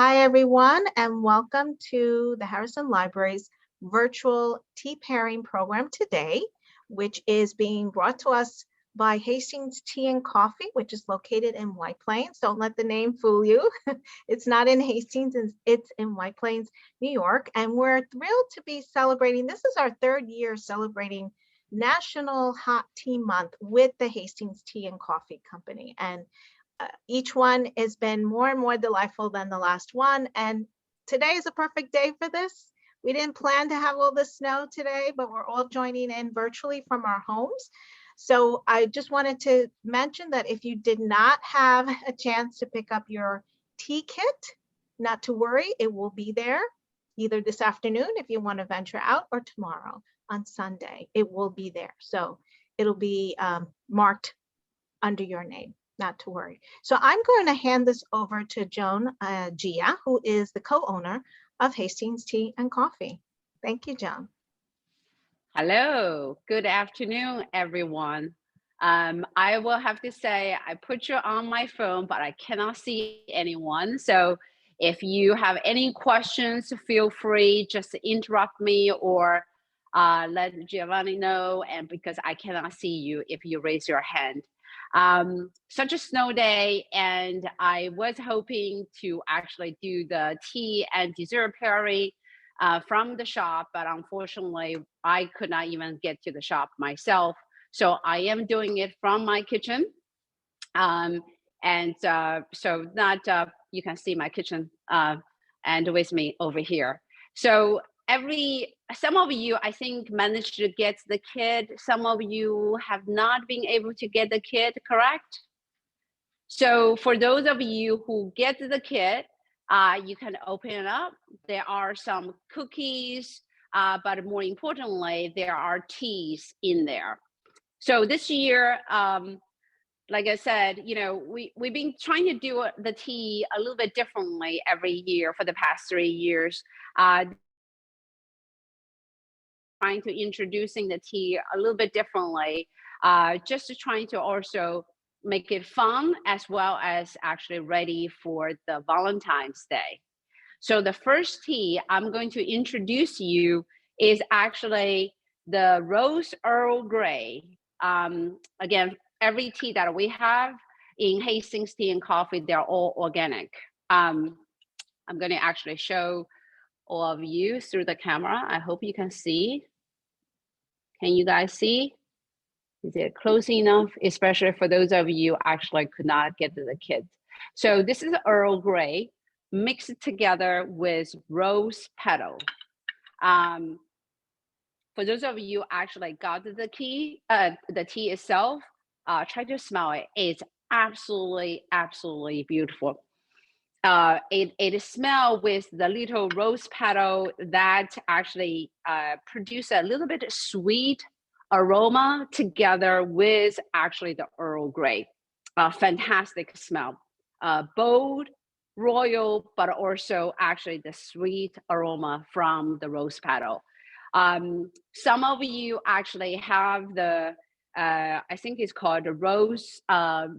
Hi, everyone, and welcome to the Harrison Library's virtual tea pairing program today, which is being brought to us by Hastings Tea and Coffee, which is located in White Plains. Don't let the name fool you. It's not in Hastings, it's in White Plains, New York. And we're thrilled to be celebrating. This is our third year celebrating National Hot Tea Month with the Hastings Tea and Coffee Company. And each one has been more and more delightful than the last one. And today is a perfect day for this. We didn't plan to have all the snow today, but we're all joining in virtually from our homes. So I just wanted to mention that if you did not have a chance to pick up your tea kit, not to worry, it will be there either this afternoon if you want to venture out, or tomorrow on Sunday. It will be there. So it'll be marked under your name. Not to worry. So I'm going to hand this over to Joan Gia, who is the co-owner of Hastings Tea and Coffee. Thank you, Joan. Hello, good afternoon, everyone. I will have to say, I put you on my phone, but I cannot see anyone. So if you have any questions, feel free just to interrupt me or let Giovanni know, and because I cannot see you if you raise your hand. Such a snow day, and I was hoping to actually do the tea and dessert pairing from the shop, but unfortunately I could not even get to the shop myself. So I am doing it from my kitchen. So not you can see my kitchen and with me over here. So some of you, I think, managed to get the kit. Some of you have not been able to get the kit, correct? So for those of you who get the kit, you can open it up. There are some cookies, but more importantly, there are teas in there. So this year, like I said, we've been trying to do the tea a little bit differently every year for the past 3 years. Trying to introducing the tea a little bit differently, just trying to also make it fun as well as actually ready for the Valentine's Day. So the first tea I'm going to introduce you is actually the Rose Earl Grey. Again, every tea that we have in Hastings Tea and Coffee, they're all organic. I'm going to actually show all of you through the camera. I hope you can see. Can you guys see? Is it close enough? Especially for those of you actually could not get to the kit. So this is Earl Grey mixed together with rose petal. For those of you actually got the tea itself, try to smell it. It's absolutely, absolutely beautiful. It smells with the little rose petal that actually produce a little bit sweet aroma together with actually the Earl Grey. Fantastic smell. Bold, royal, but also actually the sweet aroma from the rose petal. Some of you actually have the, I think it's called the rose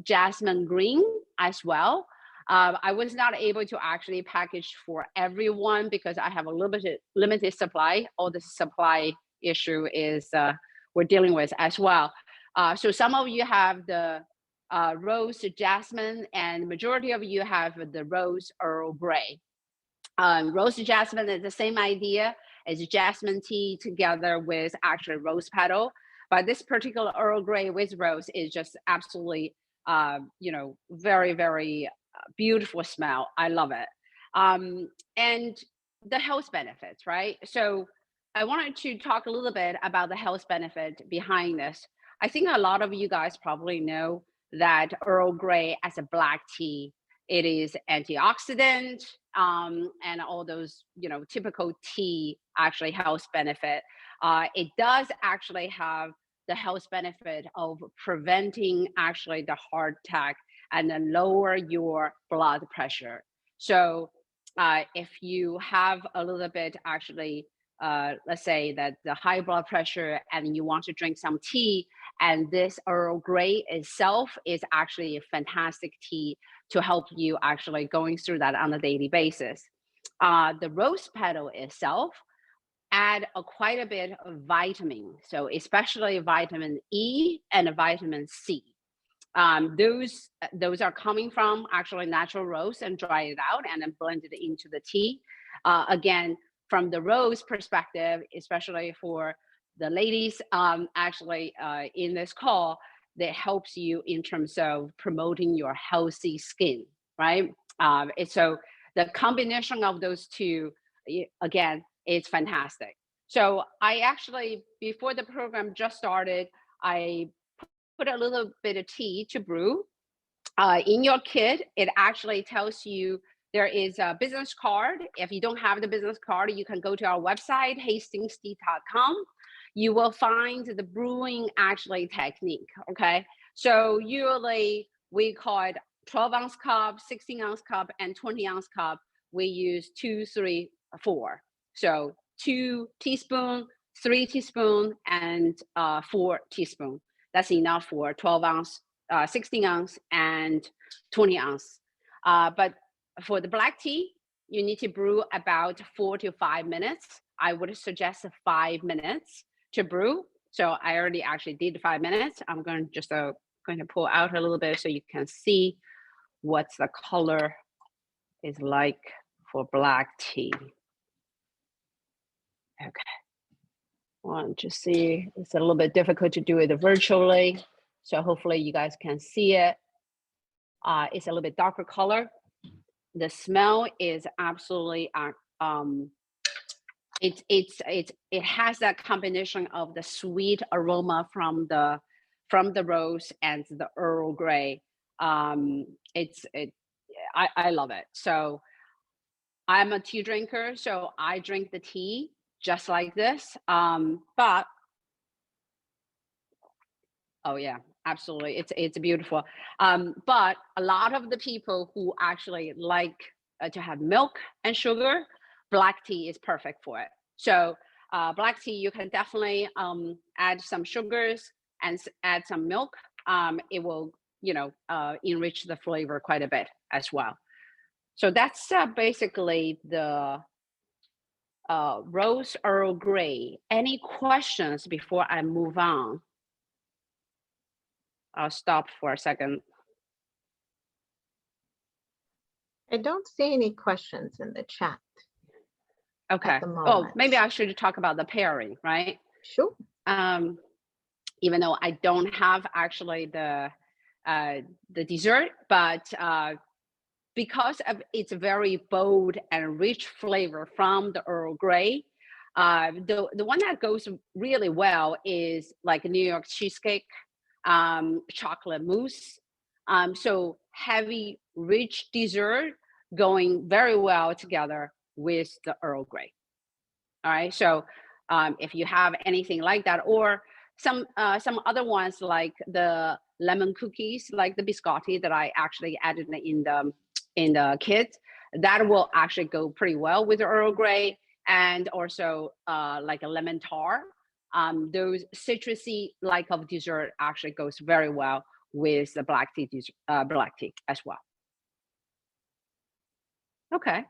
jasmine green as well. I was not able to actually package for everyone because I have a little bit of limited supply. All the supply issue is we're dealing with as well. So some of you have the rose jasmine, and majority of you have the rose Earl Grey. Rose jasmine is the same idea as jasmine tea together with actually rose petal, but this particular Earl Grey with rose is just absolutely, very, very beautiful smell. I love it. And the health benefits, right? So I wanted to talk a little bit about the health benefit behind this. I think a lot of you guys probably know that Earl Grey as a black tea, it is antioxidant, and all those, typical tea actually health benefit. It does actually have the health benefit of preventing actually the heart attack and then lower your blood pressure. So if you have a little bit actually, let's say that the high blood pressure and you want to drink some tea And this Earl Grey itself is actually a fantastic tea to help you actually going through that on a daily basis. The rose petal itself add quite a bit of vitamin, so especially vitamin E and vitamin C. Those are coming from actually natural rose and dry it out and then blend it into the tea. Again, from the rose perspective, especially for the ladies, actually in this call, that helps you in terms of promoting your healthy skin, right? So the combination of those two, again, is fantastic. So I actually, before the program just started, I put a little bit of tea to brew. In your kit, it actually tells you there is a business card. If you don't have the business card, you can go to our website, hastingstea.com. You will find the brewing actually technique, okay? So usually we call it 12-ounce cup, 16-ounce cup, and 20-ounce cup. We use 2, 3, 4. So 2 teaspoons, 3 teaspoons, and 4 teaspoons. That's enough for 12-ounce, 16-ounce, and 20-ounce. But for the black tea, you need to brew about 4 to 5 minutes. I would suggest 5 minutes to brew. So I already actually did 5 minutes. I'm going to just going to pull out a little bit so you can see what the color is like for black tea. Okay. Want to see, it's a little bit difficult to do it virtually. So hopefully you guys can see it. It's a little bit darker color. The smell is absolutely, it has that combination of the sweet aroma from the rose and the Earl Grey. I love it. So I'm a tea drinker, so I drink the tea just like this. But oh yeah, absolutely, it's beautiful. But a lot of the people who actually like to have milk and sugar, black tea is perfect for it. So black tea, you can definitely add some sugars and add some milk. It will, enrich the flavor quite a bit as well. So that's basically the Rose Earl Grey. Any questions before I move on? I'll stop for a second. I don't see any questions in the chat. Okay. Oh, maybe I should talk about the pairing, right? Sure. Even though I don't have actually the dessert, but because of its very bold and rich flavor from the Earl Grey, the one that goes really well is like New York cheesecake, chocolate mousse. So heavy, rich dessert going very well together with the Earl Grey. All right. So if you have anything like that, or some other ones like the lemon cookies, like the biscotti that I actually added in the kit, that will actually go pretty well with the Earl Grey, and also like a lemon tart. Those citrusy like of dessert actually goes very well with the black tea as well. Okay.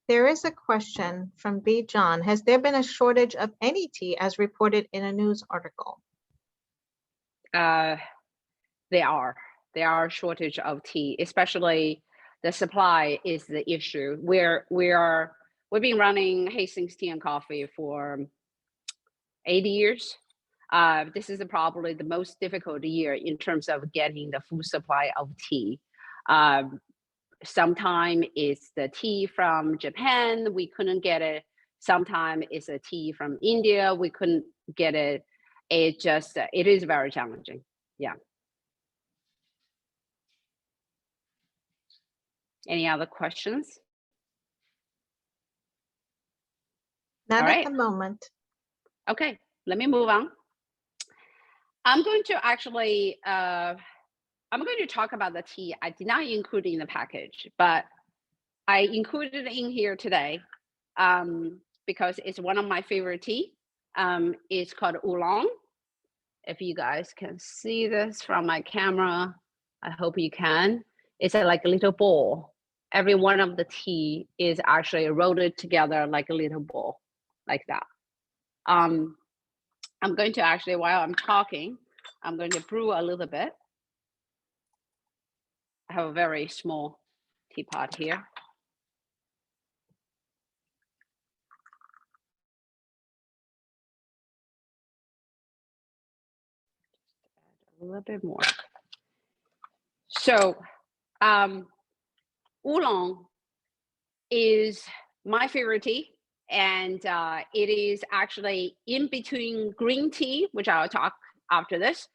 There is a question from B. John. Has there been a shortage of any tea as reported in a news article? There are a shortage of tea, especially the supply is the issue. We've been running Hastings Tea and Coffee for 80 years. This is probably the most difficult year in terms of getting the full supply of tea. Sometimes it's the tea from Japan, we couldn't get it. Sometimes it's a tea from India, we couldn't get it. It is very challenging. Yeah. Any other questions? Not at the moment. Okay, let me move on. I'm going to actually, I'm going to talk about the tea I did not include in the package, but I included it in here today because it's one of my favorite tea. is called Oolong. If you guys can see this from my camera, I hope you can. It's like a little ball. Every one of the tea is actually rolled together like a little ball, like that. I'm going to actually, while I'm talking, I'm going to brew a little bit. I have a very small teapot here. A little bit more. So, Oolong is my favorite tea, and it is actually in between green tea, which I'll talk after this,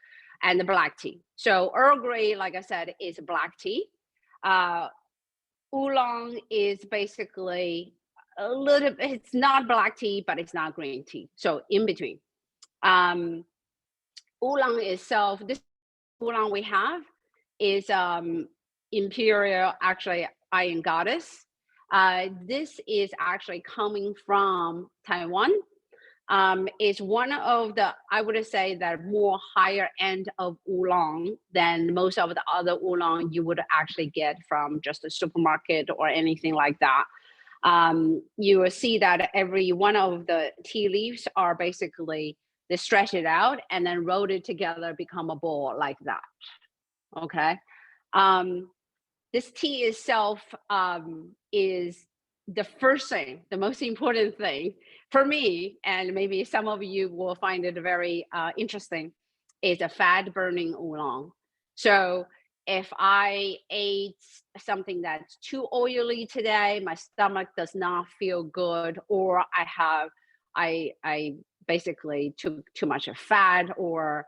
and the black tea. So Earl Grey, like I said, is black tea. Oolong is basically a little bit, it's not black tea, but it's not green tea. So in between. Oolong itself, this Oolong we have is Imperial, actually Iron Goddess. This is actually coming from Taiwan. It's one of the, I would say, that more higher end of Oolong than most of the other Oolong you would actually get from just a supermarket or anything like that. You will see that every one of the tea leaves are basically, they stretch it out and then roll it together, become a ball like that. Okay. This tea itself is the first thing, the most important thing for me, and maybe some of you will find it very interesting, is a fat burning oolong. So if I ate something that's too oily today, my stomach does not feel good, or I basically took too much of fat, or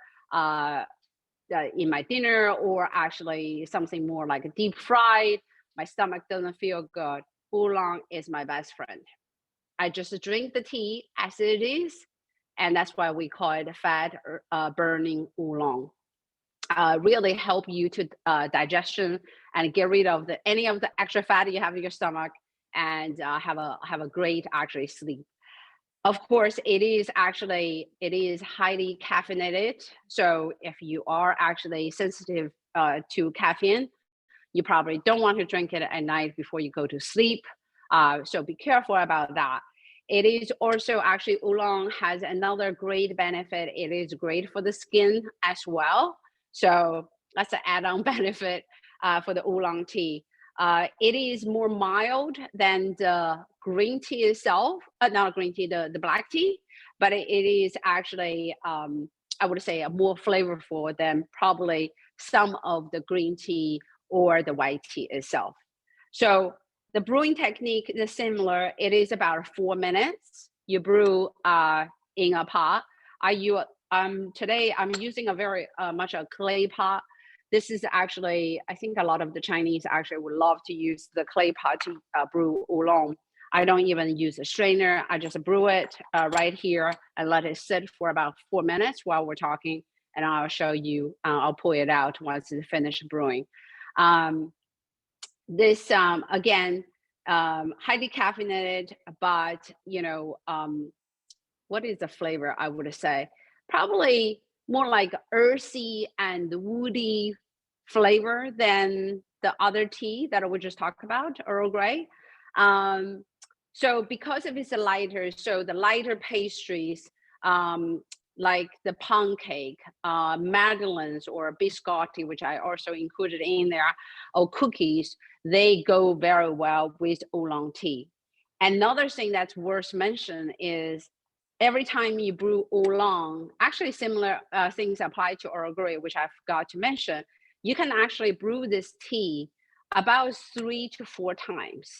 in my dinner, or actually something more like a deep fried, my stomach doesn't feel good, Oolong is my best friend. I just drink the tea as it is, and that's why we call it fat burning Oolong. Really help you to digestion and get rid of any of the extra fat you have in your stomach, and have a great actually sleep. Of course, it is highly caffeinated. So if you are actually sensitive to caffeine, you probably don't want to drink it at night before you go to sleep. So be careful about that. It is also actually, Oolong has another great benefit. It is great for the skin as well. So that's an add-on benefit for the Oolong tea. It is more mild than the green tea itself, not green tea, the black tea, but it is actually, I would say, more flavorful than probably some of the green tea or the white tea itself. So the brewing technique is similar. It is about 4 minutes. You brew in a pot. Today I'm using a very much a clay pot. This is actually, I think a lot of the Chinese actually would love to use the clay pot to brew oolong. I don't even use a strainer. I just brew it right here and let it sit for about 4 minutes while we're talking. And I'll show you, I'll pull it out once it's finished brewing. This, again, highly caffeinated, but, what is the flavor, I would say? Probably more like earthy and woody flavor than the other tea that we just talked about, Earl Grey. So because of its lighter, so the lighter pastries, like the pound cake, madeleines or biscotti, which I also included in there, or cookies, they go very well with oolong tea. Another thing that's worth mentioning is every time you brew oolong, actually similar things apply to Earl Grey, which I forgot to mention. You can actually brew this tea about 3 to 4 times.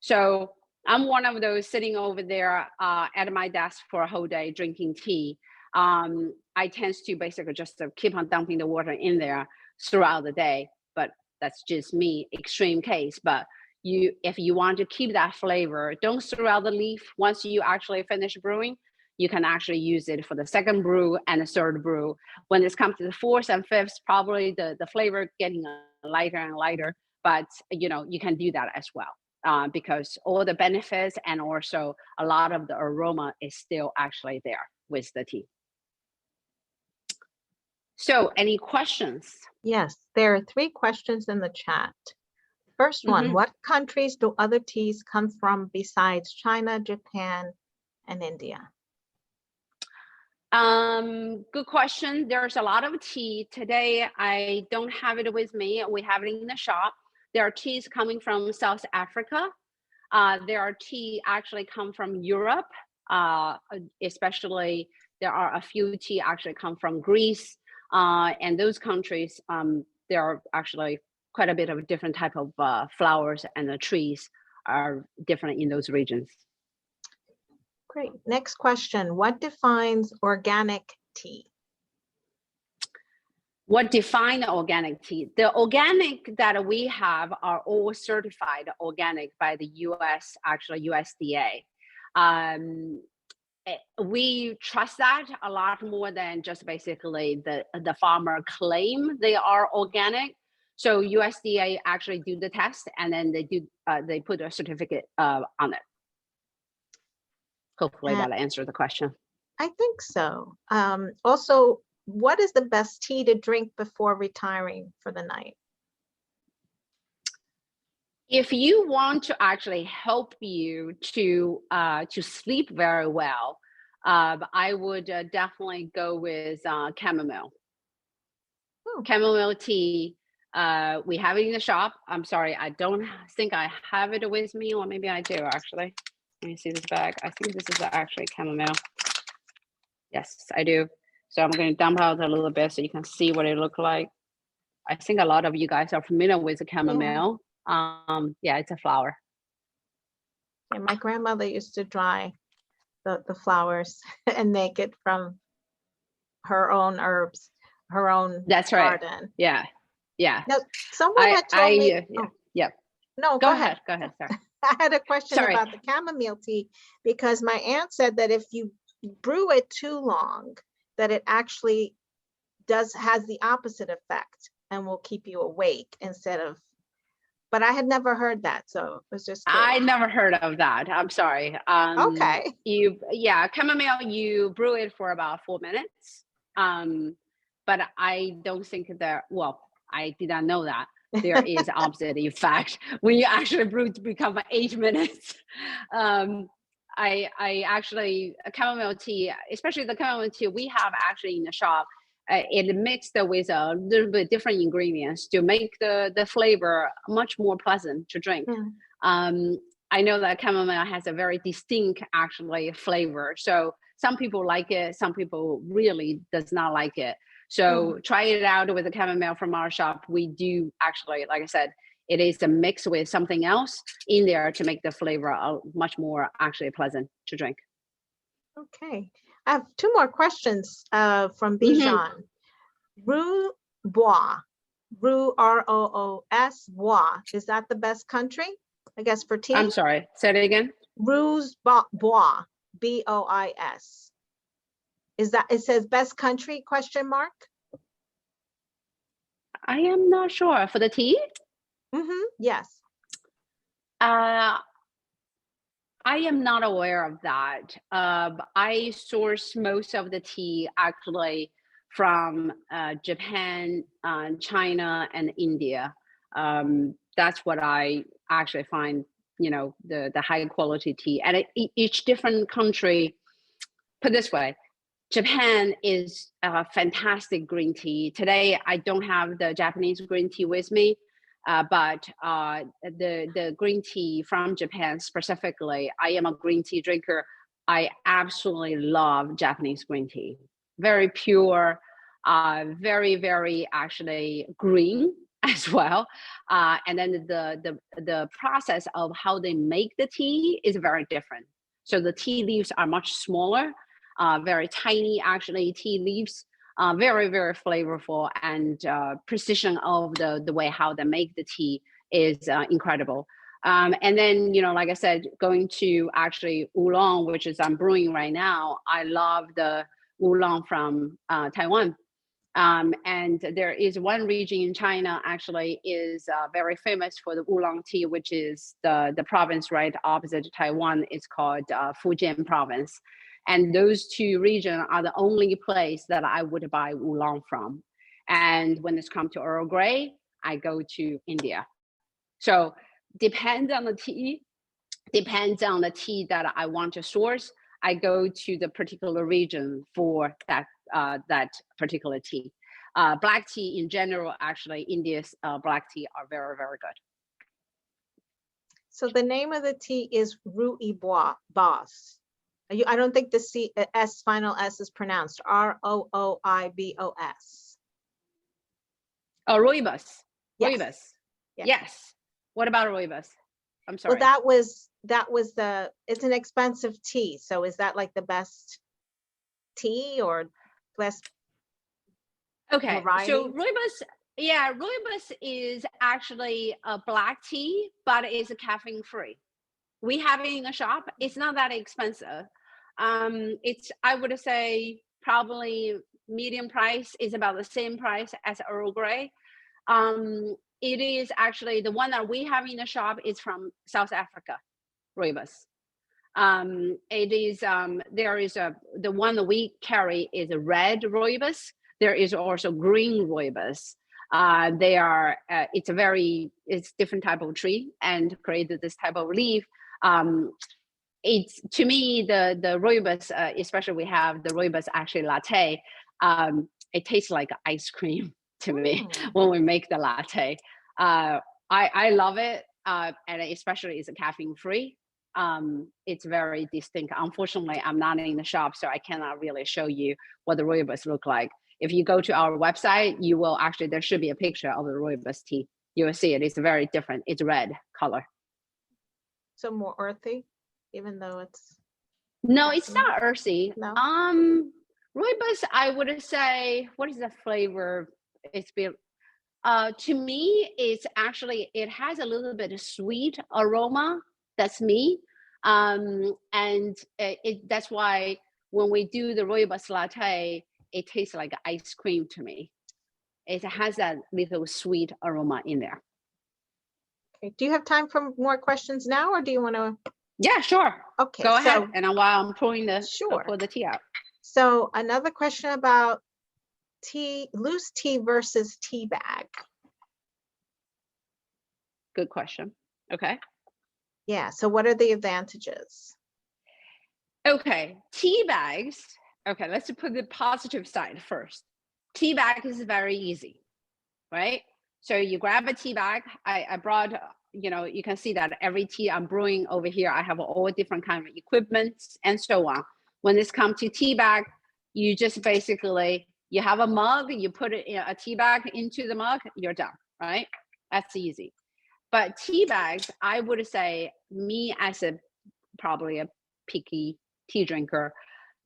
So I'm one of those sitting over there at my desk for a whole day drinking tea. I tend to basically just keep on dumping the water in there throughout the day, but that's just me, extreme case. But if you want to keep that flavor, don't throw out the leaf once you actually finish brewing. You can actually use it for the second brew and the third brew. When it's come to the fourth and fifth, probably the flavor getting lighter and lighter, but you can do that as well because all the benefits and also a lot of the aroma is still actually there. with the tea. So any questions? Yes, there are 3 questions in the chat. First one, what countries do other teas come from besides China, Japan, and India? Good question. There's a lot of tea. Today, I don't have it with me. We have it in the shop. There are teas coming from South Africa. There are tea actually come from Europe, especially there are a few tea actually come from Greece. And those countries, there are actually quite a bit of different type of flowers, and the trees are different in those regions. Great. Next question. What defines organic tea? What defines organic tea? The organic that we have are all certified organic by the US, actually USDA. We trust that a lot more than just basically the farmer claim they are organic. So USDA actually do the test, and then they put a certificate on it. Hopefully that answered the question. I think so. Also, what is the best tea to drink before retiring for the night? If you want to actually help you to sleep very well, I would definitely go with chamomile. Chamomile tea. We have it in the shop. I'm sorry, I don't think I have it with me, or maybe I do actually. Let me see this bag. I think this is actually chamomile. Yes, I do. So I'm going to dump out a little bit so you can see what it looks like. I think a lot of you guys are familiar with the chamomile. Yeah, it's a flower. And my grandmother used to dry the flowers and make it from her own herbs, her own That's right. garden. Yeah. Now, someone had told me. Yeah. No, Go ahead. Go ahead. Sorry. I had a question about the chamomile tea, because my aunt said that if you brew it too long, that it actually has the opposite effect and will keep you awake instead of. But I had never heard that, so it was just curious. I never heard of that. I'm sorry. Okay. Chamomile, you brew it for about 4 minutes. But I don't think that, well, I did not know that there is opposite effect when you actually brew to become 8 minutes. I actually, chamomile tea, especially the chamomile tea we have actually in the shop, it mixed with a little bit different ingredients to make the flavor much more pleasant to drink. I know that chamomile has a very distinct actually flavor. So some people like it, some people really does not like it. So try it out with the chamomile from our shop. We do actually, like I said, it is a mix with something else in there to make the flavor much more actually pleasant to drink. Okay. I have 2 more questions from Bijan. Roux Bois, Roux ROOS Bois. Is that the best country, I guess, for tea? I'm sorry, say it again. Roux Bois, BOIS. Is that, it says best country, question mark? I am not sure. For the tea? Yes. I am not aware of that. I source most of the tea actually from Japan, China, and India. That's what I actually find, the high quality tea. And each different country, put this way, Japan is a fantastic green tea. Today, I don't have the Japanese green tea with me. But the green tea from Japan specifically, I am a green tea drinker. I absolutely love Japanese green tea. Very pure, very, very actually green as well. And then the process of how they make the tea is very different. So the tea leaves are much smaller, very tiny actually tea leaves. Very, very flavorful, and precision of the way how they make the tea is incredible. And then, like I said, going to actually Oolong, which is I'm brewing right now. I love the Oolong from Taiwan. And there is one region in China actually is very famous for the Oolong tea, which is the province right opposite Taiwan. It's called Fujian province. And those two regions are the only place that I would buy oolong from. And when it's come to Earl Grey, I go to India. So depends on the tea that I want to source. I go to the particular region for that particular tea. Black tea in general, actually, India's black tea are very, very good. So the name of the tea is Rooibos. I don't think the final S is pronounced. Rooibos. Oh, rooibos. Yes. Rooibos. Yes. Yes. What about rooibos? I'm sorry. Well, it's an expensive tea. So is that like the best tea or best Okay, variety? so rooibos is actually a black tea, but it's caffeine free. We have it in the shop. It's not that expensive. It's, I would say, probably medium price is about the same price as Earl Grey. It is actually the one that we have in the shop is from South Africa, rooibos. It is the one that we carry is a red rooibos. There is also green rooibos. It's different type of tree and created this type of leaf. It's, to me, the rooibos, especially we have the rooibos actually latte. It tastes like ice cream to me when we make the latte. I love it, and especially it's caffeine free. It's very distinct. Unfortunately, I'm not in the shop, so I cannot really show you what the rooibos look like. If you go to our website, you will actually, there should be a picture of the rooibos tea. You will see it. It's very different. It's red color. So more earthy, even though it's. No, it's not earthy. No. Rooibos, I would say, what is the flavor? To me, it's actually, it has a little bit of sweet aroma. That's me. And that's why when we do the rooibos latte, it tastes like ice cream to me. It has that little sweet aroma in there. Okay. Do you have time for more questions now, or do you want to? Yeah, sure. Okay. Go ahead. And while I'm pouring pour the tea out. So another question about tea, loose tea versus tea bag. Good question. Okay. Yeah. So what are the advantages? Okay. Tea bags. Okay. Let's put the positive side first. Tea bag is very easy, right? So you grab a tea bag. I brought, you can see that every tea I'm brewing over here, I have all different kind of equipment and so on. When this comes to tea bag, you just basically, you have a mug, you put it in a tea bag into the mug, you're done, right? That's easy. But tea bags, I would say, me as probably a picky tea drinker,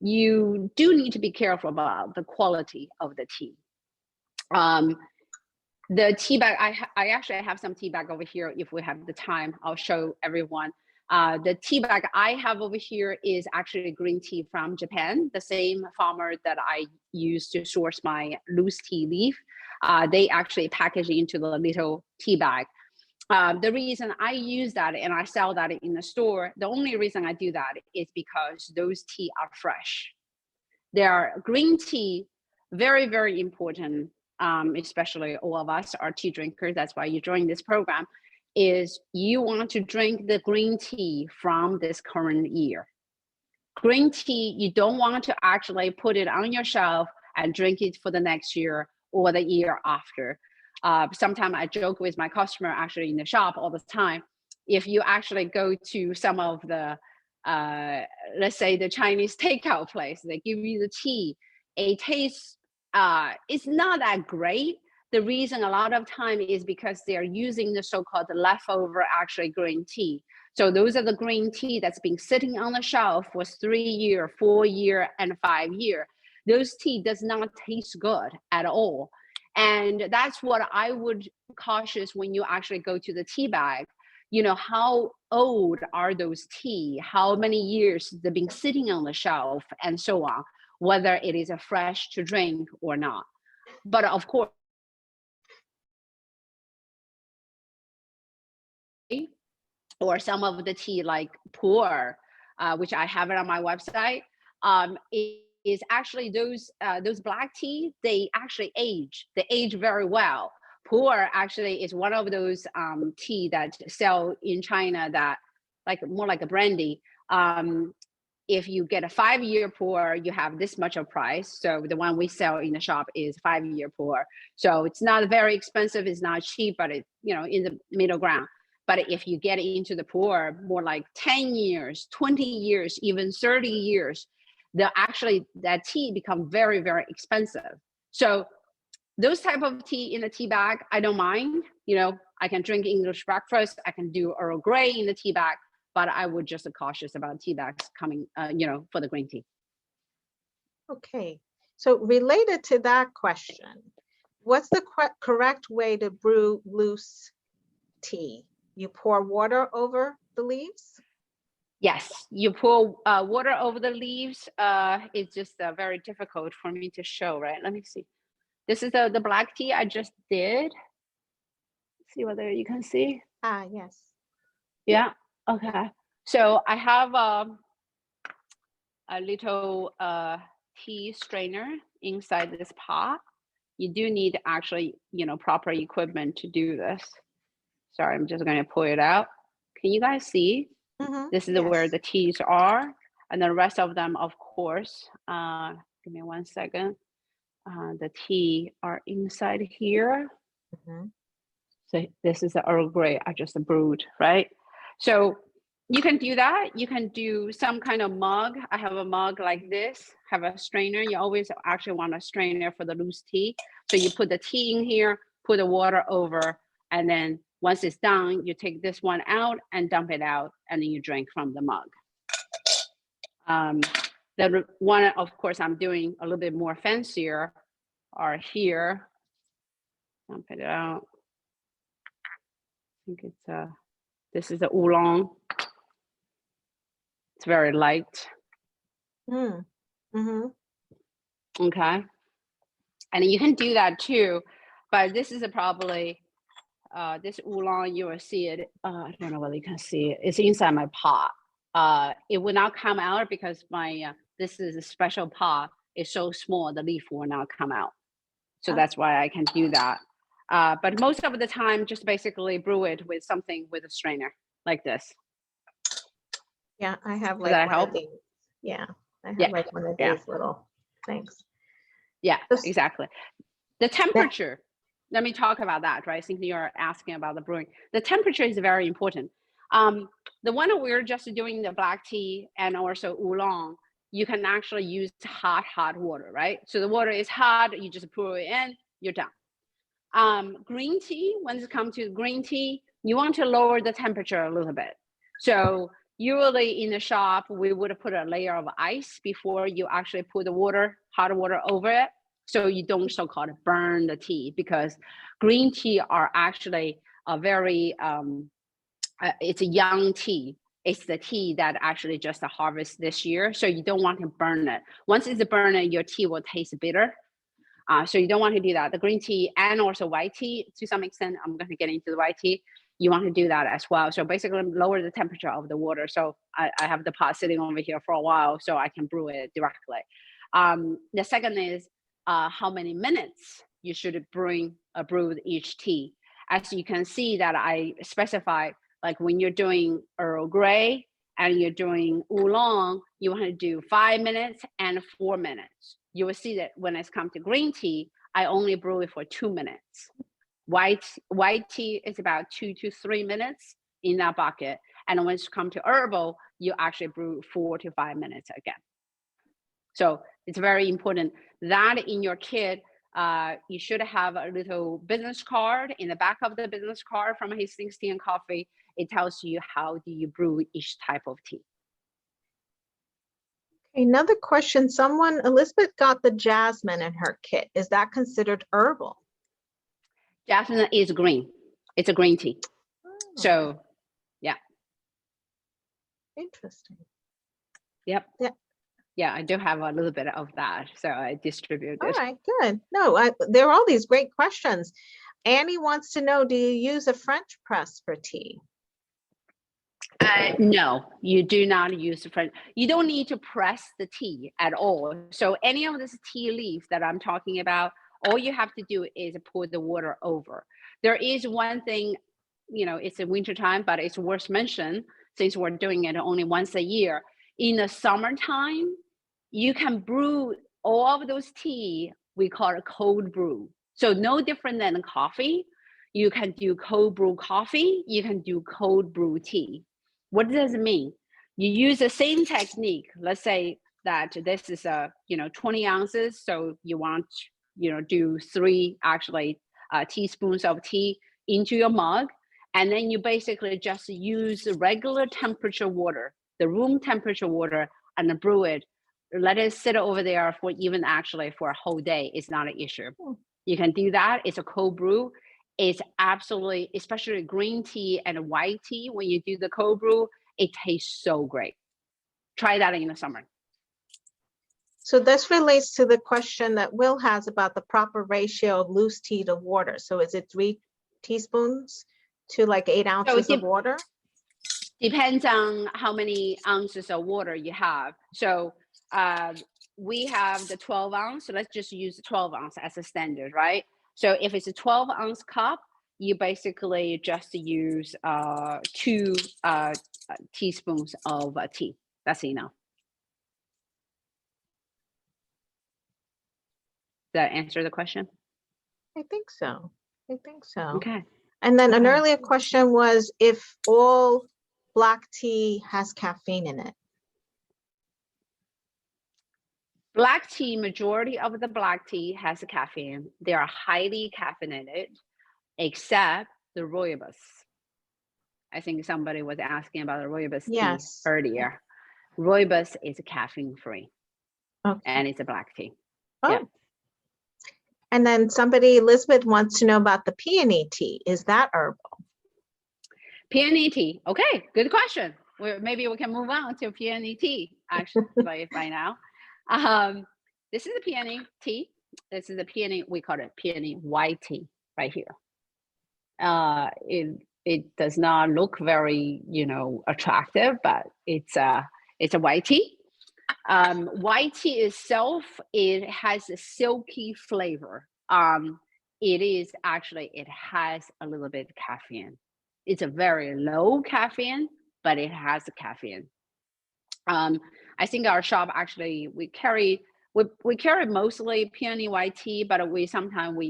you do need to be careful about the quality of the tea. The tea bag, I actually have some tea bag over here. If we have the time, I'll show everyone. The tea bag I have over here is actually green tea from Japan, the same farmer that I use to source my loose tea leaf. They actually package it into the little tea bag. The reason I use that and I sell that in the store, the only reason I do that is because those tea are fresh. They are green tea, very, very important. Especially all of us are tea drinkers. That's why you join this program, is you want to drink the green tea from this current year. Green tea, you don't want to actually put it on your shelf and drink it for the next year or the year after. Sometimes I joke with my customer actually in the shop all the time. If you actually go to some of the, let's say the Chinese takeout place, they give you the tea, it tastes, it's not that great. The reason a lot of time is because they're using the so-called leftover actually green tea. So those are the green tea that's been sitting on the shelf for 3 years, 4 years, and 5 years. Those tea does not taste good at all. And that's what I would cautious when you actually go to the tea bag. How old are those tea? How many years they've been sitting on the shelf and so on, whether it is a fresh to drink or not. But of course, or some of the tea like Pour, which I have it on my website. is actually those black tea, they actually age. They age very well. Pu'er actually is one of those tea that sell in China that like more like a brandy. If you get a 5-year pour, you have this much of price. So the one we sell in the shop is 5-year pour. So it's not very expensive, it's not cheap, but it, you know, in the middle ground. But if you get into the pour, more like 10 years, 20 years, even 30 years, that tea become very, very expensive. So those type of tea in a tea bag, I don't mind. You know, I can drink English breakfast, I can do Earl Grey in the tea bag, but I would just be cautious about tea bags coming, you know, for the green tea. Okay, so related to that question, what's the correct way to brew loose tea? You pour water over the leaves? Yes, you pour water over the leaves. It's just very difficult for me to show, right? Let me see. This is the black tea I just did. See whether you can see. Ah, yes. Yeah, okay. So I have a little tea strainer inside this pot. You do need actually, you know, proper equipment to do this. Sorry, I'm just gonna pull it out. Can you guys see? This is where Yes. the teas are, and the rest of them, of course. Give me 1 second. The tea are inside here. So this is the Earl Grey I just brewed, right? So you can do that. You can do some kind of mug. I have a mug like this, have a strainer. You always actually want a strainer for the loose tea. So you put the tea in here, put the water over, and then once it's done, you take this one out and dump it out, and then you drink from the mug. The one, of course, I'm doing a little bit more fancier are here. Dump it out. I think it's this is the oolong. It's very light. Okay, and you can do that too, but this is probably this oolong. You will see it. I don't know whether you can see it. It's inside my pot. It will not come out because my this is a special pot. It's so small, the leaf will not come out. So that's why I can do that. But most of the time, just basically brew it with something with a strainer like this. Yeah, I have Does like that one help? of these. Yeah, I have like one of these little things. Yeah, exactly. The temperature, let me talk about that, right? Since you're asking about the brewing. The temperature is very important. The one that we're just doing the black tea and also oolong, you can actually use hot water, right? So the water is hot, you just pour it in, you're done. Green tea, when it comes to green tea, you want to lower the temperature a little bit. So usually in the shop, we would put a layer of ice before you actually put the water, hot water over it. So you don't so-called burn the tea, because green tea are actually a very, it's a young tea. It's the tea that actually just harvest this year. So you don't want to burn it. Once it's burned, your tea will taste bitter. So you don't want to do that. The green tea and also white tea, to some extent, I'm going to get into the white tea. You want to do that as well. So basically lower the temperature of the water. So I have the pot sitting over here for a while so I can brew it directly. The second is how many minutes you should brew each tea. As you can see that I specify, like when you're doing Earl Grey and you're doing oolong, you want to do 5 minutes and 4 minutes. You will see that when it's come to green tea, I only brew it for 2 minutes. White tea is about 2 to 3 minutes in that bucket. And when it's come to herbal, you actually brew 4 to 5 minutes again. So it's very important that in your kit, you should have a little business card. In the back of the business card from Hastings Tea and Coffee, it tells you how do you brew each type of tea. Another question, Elizabeth got the jasmine in her kit. Is that considered herbal? Jasmine is green. It's a green tea. Oh. So, yeah. Interesting. Yep. Yeah. Yeah, I do have a little bit of that, so I distribute it. All right, good. No, there are all these great questions. Annie wants to know, do you use a French press for tea? No, you do not use the French. You don't need to press the tea at all. So any of this tea leaf that I'm talking about, all you have to do is pour the water over. There is one thing, it's in winter time, but it's worth mentioning since we're doing it only once a year. In the summertime, you can brew all of those tea, we call it cold brew. So no different than coffee. You can do cold brew coffee, you can do cold brew tea. What does it mean? You use the same technique. Let's say that this is 20 ounces. So you want, do 3 teaspoons of tea into your mug. And then you basically just use regular temperature water, the room temperature water, and brew it. Let it sit over there for even for a whole day. It's not an issue. You can do that. It's a cold brew. It's absolutely, especially green tea and white tea, when you do the cold brew, it tastes so great. Try that in the summer. So this relates to the question that Will has about the proper ratio of loose tea to water. So is it 3 teaspoons to like 8 ounces of water? Depends on how many ounces of water you have. So we have the 12 ounce. So let's just use the 12 ounce as a standard, right? So if it's a 12 ounce cup, you basically just use 2 teaspoons of tea. That's enough. Does that answer the question? I think so. Okay. And then an earlier question was if all black tea has caffeine in it. Black tea, majority of the black tea has caffeine. They are highly caffeinated, except the rooibos. I think somebody was asking about the rooibos tea earlier. Rooibos is caffeine free, and it's a black tea. Oh. Yeah. And then Elizabeth wants to know about the peony tea. Is that herbal? Peony tea. Okay, good question. Maybe we can move on to peony tea, actually, by now. This is a peony tea. This is a peony, we call it peony white tea right here. It does not look very, attractive, but it's a white tea. White tea itself, it has a silky flavor. It has a little bit of caffeine. It's a very low caffeine, but it has a caffeine. I think our shop we carry mostly peony white tea, but we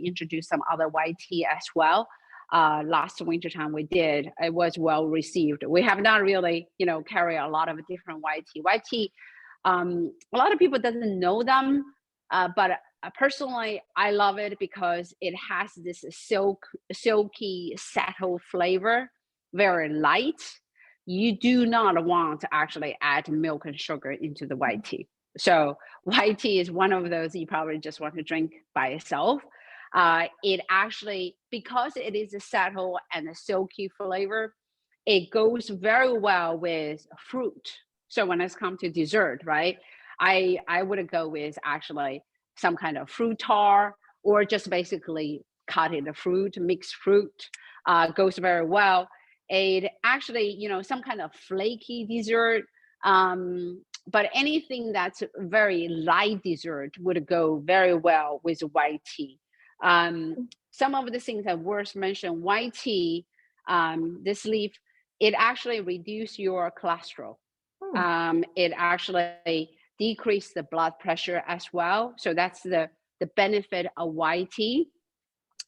introduce some other white tea as well. Last winter time we did, it was well received. We have not really, carry a lot of different white tea. White tea, a lot of people doesn't know them, but personally, I love it because it has this silky, subtle flavor, very light. You do not want to actually add milk and sugar into the white tea. So white tea is one of those you probably just want to drink by itself. It actually, because it is a subtle and a silky flavor, it goes very well with fruit. So when it's come to dessert, right, I would go with actually some kind of fruit tar, or just basically cut in the fruit, mixed fruit, goes very well. It actually, some kind of flaky dessert, but anything that's very light dessert would go very well with white tea. Some of the things that worth mention, white tea, this leaf, it actually reduces your cholesterol. It actually decreases the blood pressure as well. So that's the benefit of white tea.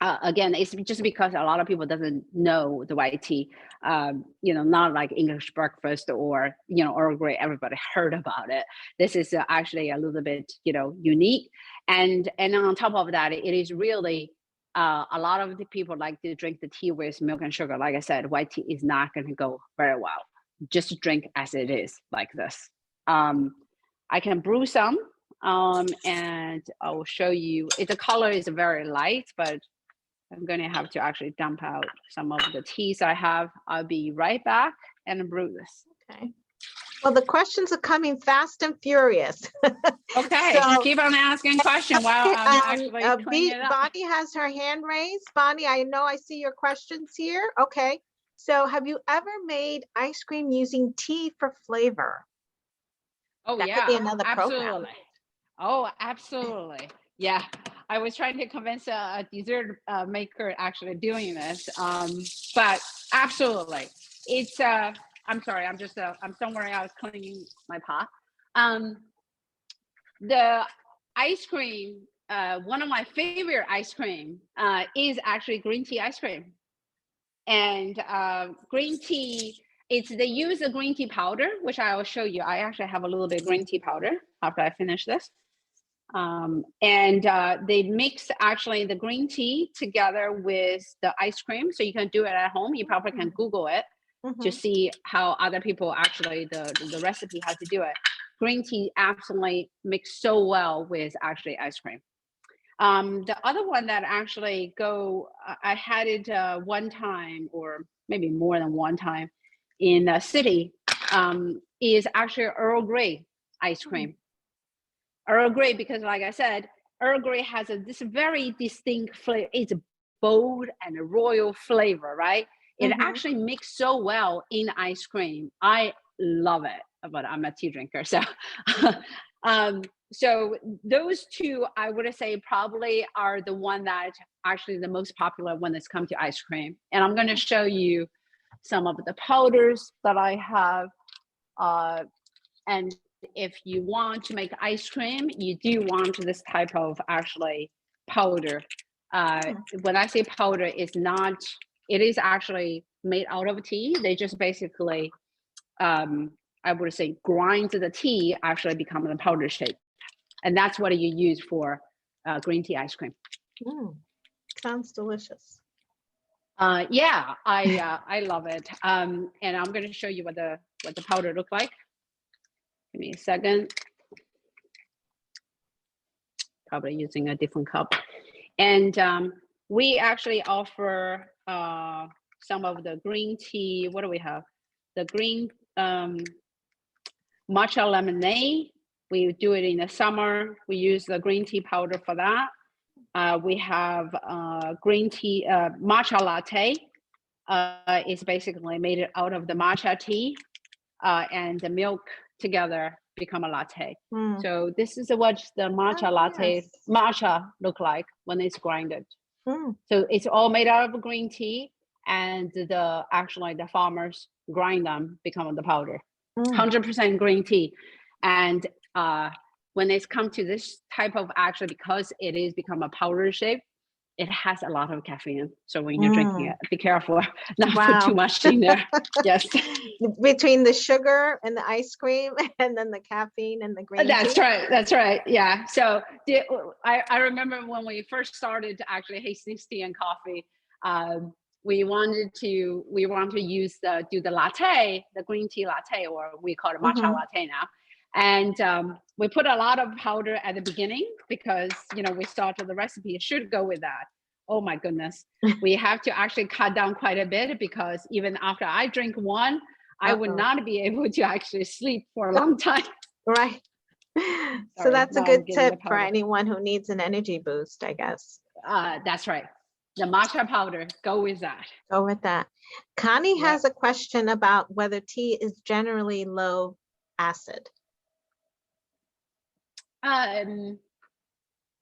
Again, it's just because a lot of people doesn't know the white tea, not like English breakfast or, Earl Grey, everybody heard about it. This is actually a little bit, unique. And on top of that, it is really, a lot of the people like to drink the tea with milk and sugar. Like I said, white tea is not going to go very well. Just drink as it is like this. I can brew some, and I will show you. The color is very light, but I'm going to have to actually dump out some of the teas I have. I'll be right back and brew this. Okay. Well, the questions are coming fast and furious. Okay, so, keep on asking questions while I'm actually cleaning it up. Bonnie has her hand raised. Bonnie, I know I see your questions here. Okay. So have you ever made ice cream using tea for flavor? Oh That could be yeah, another program. absolutely. Oh, absolutely. Yeah, I was trying to convince a dessert maker actually doing this, but absolutely, it's. I'm sorry, I'm somewhere else cleaning my pot. Um, the ice cream, one of my favorite ice cream, is actually green tea ice cream, and green tea. It's they use the green tea powder, which I will show you. I actually have a little bit of green tea powder after I finish this. And they mix actually the green tea together with the ice cream. So you can do it at home. You probably can Google it to see how other people actually, the recipe, how to do it. Green tea absolutely mix so well with actually ice cream. The other one that actually I had it one time or maybe more than one time in the city, is actually Earl Grey ice cream. Earl Grey, because like I said, Earl Grey has this very distinct flavor. It's bold and a royal flavor, right? It actually mixes so well in ice cream. I love it, but I'm a tea drinker, so so those two, I would say, probably are the one that actually the most popular when it's come to ice cream. And I'm going to show you some of the powders that I have, and if you want to make ice cream, you do want this type of actually powder. When I say powder, it is actually made out of tea. They just basically, I would say, grind the tea, actually become the powder shape. And that's what you use for green tea ice cream. Sounds delicious. Yeah, I love it. And I'm going to show you what the powder look like. Give me a second. Probably using a different cup. And we actually offer some of the green tea. What do we have? The green matcha lemonade. We do it in the summer. We use the green tea powder for that. We have green tea matcha latte. It's basically made out of the matcha tea and the milk together become a latte. So this is what the matcha latte matcha look like when it's grinded. So it's all made out of green tea, and actually the farmers grind them, become the powder. 100% green tea. And when it's come to this type of, actually, because it is become a powder shape, it has a lot of caffeine. So when you're drinking it, be careful not put too much in there. Yes. Between the sugar and the ice cream and then the caffeine and the green That's tea. right. That's right. Yeah. So I remember when we first started to actually Hastings Tea and Coffee, we want to use do the latte, the green tea latte, or we call it matcha latte now. And we put a lot of powder at the beginning because, we started the recipe. It should go with that. Oh my goodness. We have to actually cut down quite a bit, because even after I drink one, I would not be able to actually sleep for a long time. Right. So that's a good tip for anyone who needs an energy boost, I guess. That's right. The matcha powder, go with that. Go with that. Connie has a question about whether tea is generally low acid.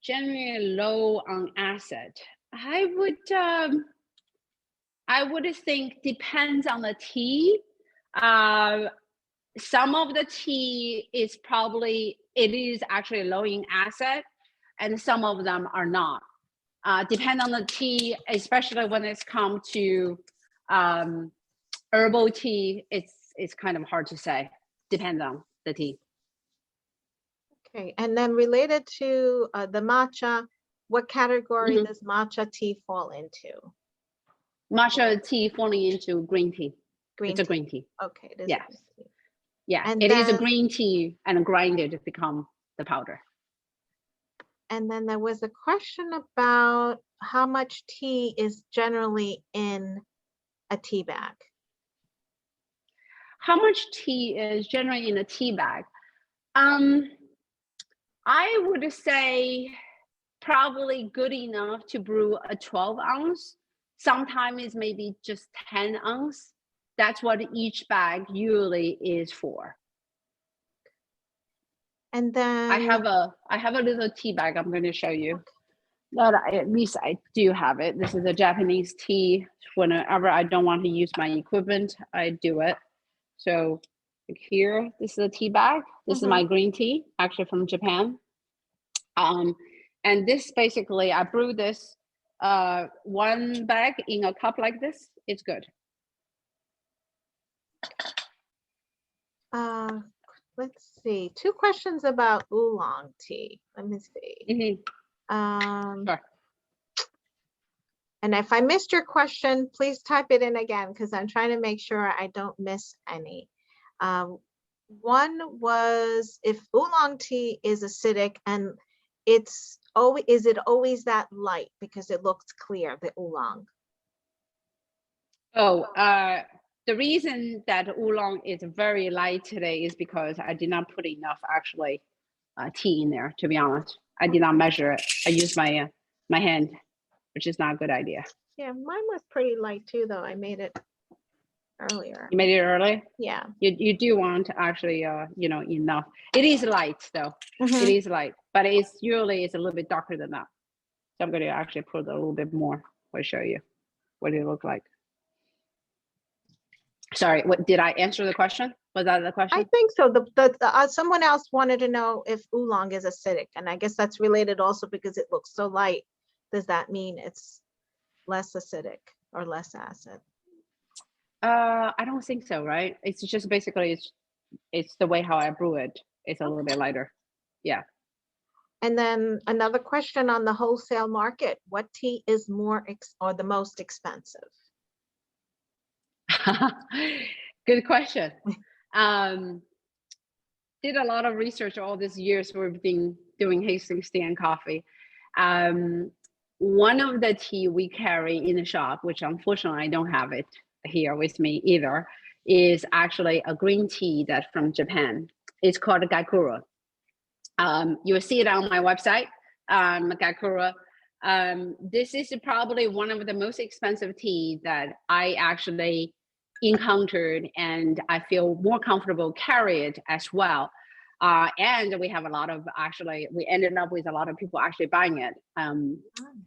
Generally low on acid. I would think depends on the tea. Some of the tea is actually low in acid, and some of them are not. Depend on the tea, especially when it's come to herbal tea. It's kind of hard to say. Depends on the tea. Okay, and then related to the matcha, what category does matcha tea fall into? Matcha tea falling into green tea. It's a green tea. Okay, it is. Yes. Yeah, and it is a green tea and grinded to become the powder. And then there was a question about how much tea is generally in a tea bag. How much tea is generally in a tea bag? I would say probably good enough to brew a 12-ounce. Sometimes it's maybe just 10 ounce. That's what each bag usually is for. And then I have a little tea bag I'm going to show you. That at least I do have it. This is a Japanese tea. Whenever I don't want to use my equipment, I do it. So here, this is a tea bag. This is my green tea, actually from Japan. And this basically, I brew this one bag in a cup like this. It's good. Let's see. 2 questions about oolong tea. Let me see. Sure. And if I missed your question, please type it in again because I'm trying to make sure I don't miss any. One was if oolong tea is acidic and is it always that light because it looks clear, the oolong? Oh, the reason that oolong is very light today is because I did not put enough actually tea in there, to be honest. I did not measure it. I used my my hand, which is not a good idea. Yeah, mine was pretty light too, though. I made it earlier. You made it early? Yeah. You do want to actually, you know, enough. It is light though. It is light, but it's usually it's a little bit darker than that. So I'm going to actually put a little bit more. I'll show you what it look like. Sorry, what did I answer the question? Was that the question? I think so. Someone else wanted to know if oolong is acidic, and I guess that's related also because it looks so light. Does that mean it's less acidic or less acid? I don't think so, right? It's just basically it's the way how I brew it. It's a little bit lighter. Yeah. And then another question on the wholesale market: what tea is or the most expensive? Good question. Did a lot of research all these years we've been doing Hastings Tea and Coffee. One of the tea we carry in the shop, which unfortunately I don't have it here with me either, is actually a green tea that's from Japan. It's called Gaikura. You will see it on my website, Gaikura. This is probably one of the most expensive tea that I actually encountered, and I feel more comfortable carry it as well. And we have a lot of we ended up with a lot of people actually buying it.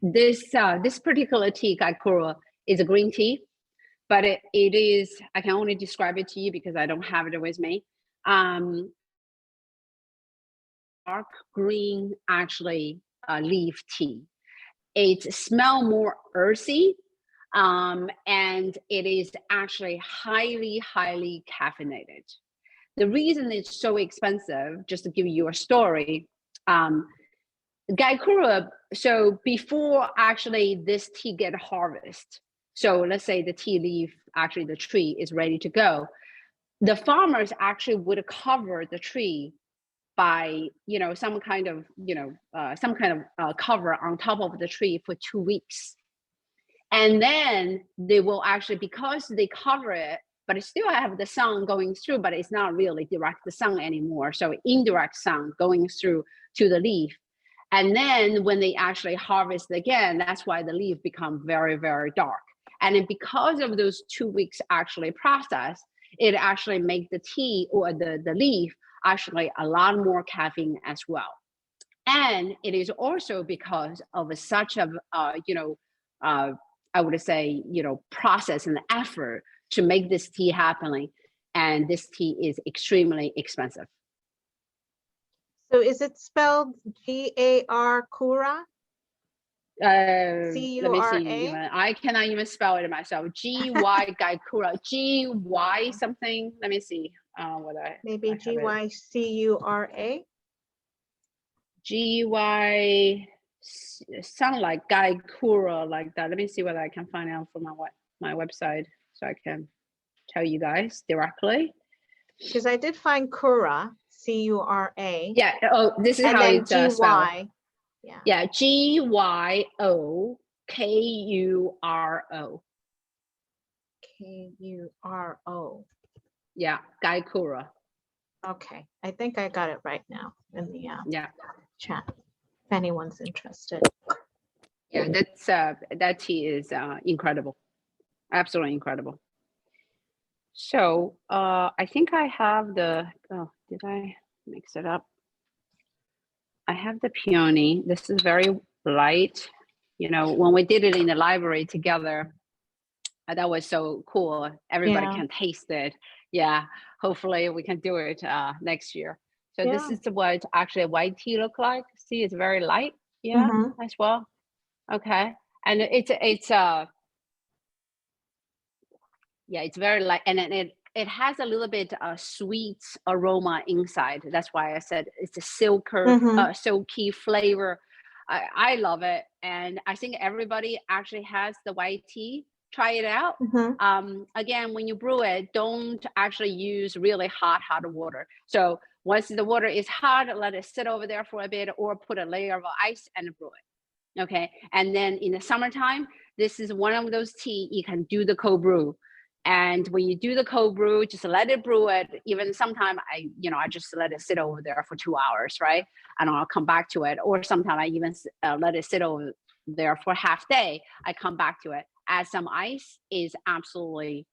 This particular tea, Gaikura, is a green tea, but it is, I can only describe it to you because I don't have it with me. Dark green leaf tea. It smells more earthy, and it is actually highly caffeinated. The reason it's so expensive, just to give you a story, Gaikura, so before actually this tea get harvested, so let's say the tea leaf, actually the tree is ready to go, the farmers actually would cover the tree by, you know, some kind of cover on top of the tree for 2 weeks. And then they will actually, because they cover it, but it still have the sun going through, but it's not really direct the sun anymore. So indirect sun going through to the leaf. And then when they actually harvest again, that's why the leaf become very dark. And then because of those 2 weeks actually process, it actually make the tea or the leaf actually a lot more caffeine as well. And it is also because of such a, I would say, process and effort to make this tea happening. And this tea is extremely expensive. So is it spelled G-A-R Kura? C-U-R-A? Let me see. I cannot even spell it myself. G-Y Gaikura. G-Y something. Let me see. Maybe G-Y-C-U-R-A? G-Y sound like Gaikura like that. Let me see whether I can find out from my website so I can tell you guys directly. Because I did find Kura, C-U-R-A. Yeah. Oh, this is how it's spelled. Yeah. G-Y-O-K-U-R-O. K-U-R-O. Yeah, Gaikura. Okay, I think I got it right now in the yeah chat, if anyone's interested. Yeah, that tea is incredible, absolutely incredible. So I think I have the, oh, did I mix it up? I have the peony. This is very light. You know, when we did it in the library together, that was so cool. Everybody Yeah. can taste it. Yeah, hopefully we can do it next year. So this Yeah. is what actually white tea look like. See, it's very light. Yeah, Mm-hmm. as well. Okay, and it's yeah, it's very light, and then it has a little bit sweet aroma inside. That's why I said it's a Mm-hmm. silky flavor. I love it, and I think everybody actually has the white tea. Try it out. Mm-hmm. Again, when you brew it, don't actually use really hot water. So once the water is hot, let it sit over there for a bit, or put a layer of ice and brew it. Okay, and then in the summertime, this is one of those tea you can do the cold brew. And when you do the cold brew, just let it brew it. Even sometime I just let it sit over there for 2 hours, right? And I'll come back to it. Or sometimes I even let it sit over there for half day. I come back to it. Add some ice. Is absolutely,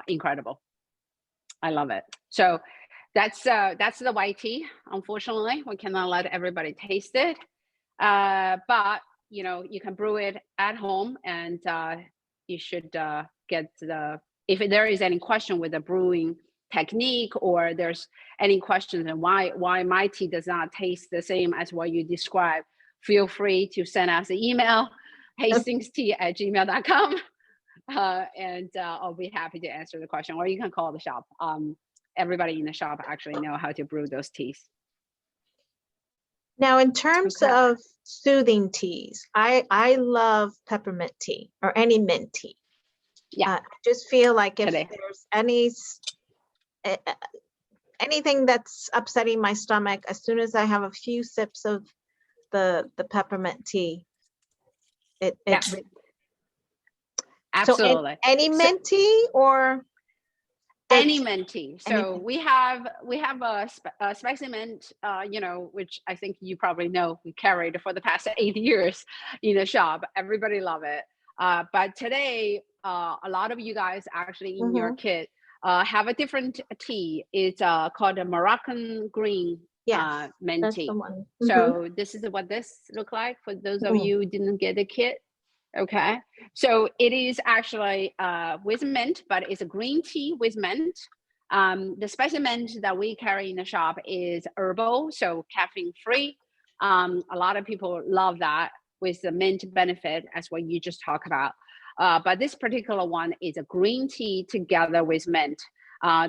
incredible. I love it. So that's the white tea. Unfortunately, we cannot let everybody taste it. But you can brew it at home, and you should get if there is any question with the brewing technique, or there's any questions and why my tea does not taste the same as what you describe, feel free to send us an email, hastingstea@gmail.com, and I'll be happy to answer the question, or you can call the shop. Everybody in the shop actually know how to brew those teas. Now, in terms Okay. of soothing teas, I love peppermint tea or any mint tea. Yeah. I just feel like if Today. there's anything that's upsetting my stomach, as soon as I have a few sips of the peppermint tea, it Yeah. so Absolutely. any mint tea or Any mint tea. So anything? we have a spicy mint, which I think you probably know we carried for the past 8 years in the shop. Everybody love it. But today, a lot of you guys actually in your Mm-hmm. kit have a different tea. It's called a Moroccan Green Yes, mint that's tea. the one. So this is what this look like for those of you who didn't get the kit. Okay, so it is actually with mint, but it's a green tea with mint. The spicy mint that we carry in the shop is herbal, so caffeine free. A lot of people love that with the mint benefit, as what you just talked about. But this particular one is a green tea together with mint.